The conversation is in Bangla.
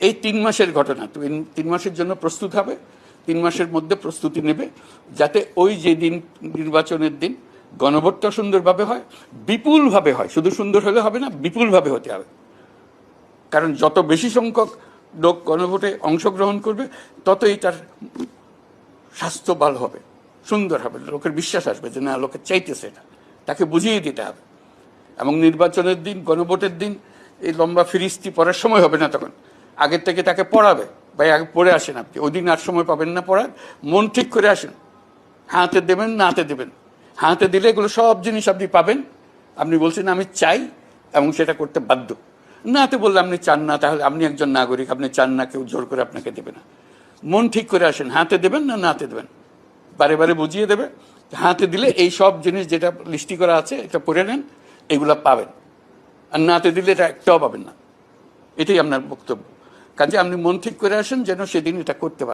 এই 3 মাসের ঘটনা, তো 3 মাসের জন্য প্রস্তুত হবে, 3 মাসের মধ্যে প্রস্তুতি নেবে, যাতে ওই যে দিন নির্বাচনের দিন গণভোটটা সুন্দরভাবে হয়, বিপুলভাবে হয়। শুধু সুন্দর হলে হবে না, বিপুলভাবে হতে হবে। কারণ যত বেশি সংখ্যক লোক গণভোটে অংশগ্রহণ করবে, ততই তার স্বাস্থ্য ভালো হবে, সুন্দর হবে, লোকের বিশ্বাস আসবে যে না, লোকে চাইতেছে এটা, তাকে বুঝিয়ে দিতে হবে। এবং নির্বাচনের দিন, গণভোটের দিন এই লম্বা ফিরিস্তি পড়ার সময় হবে না, তখন আগের থেকে তাকে পড়াবে, ভাই আগে পড়ে আসেন, আপনি ওই দিন আর সময় পাবেন না পড়ার, মন ঠিক করে আসেন, হাতে দেবেন না হাতে দেবেন, হাতে দিলে এগুলো সব জিনিস আপনি পাবেন। আপনি বলছেন আমি চাই এবং সেটা করতে বাধ্য। নাতে বললে আপনি চান না, তাহলে আপনি একজন নাগরিক, আপনি চান না, কেউ জোর করে আপনাকে দেবে না। মন ঠিক করে আসেন, হাতে দেবেন না নাতে দেবেন, বারে বারে বুঝিয়ে দেবে। হাতে দিলে এই সব জিনিস যেটা লিস্টি করা আছে এটা পড়ে নেন, এগুলা পাবেন। আর নাতে দিলে এটা একটাও পাবেন না। এটাই আপনার বক্তব্য। কাজে আপনি মন ঠিক করে আসেন যেন সেদিন এটা করতে পারেন।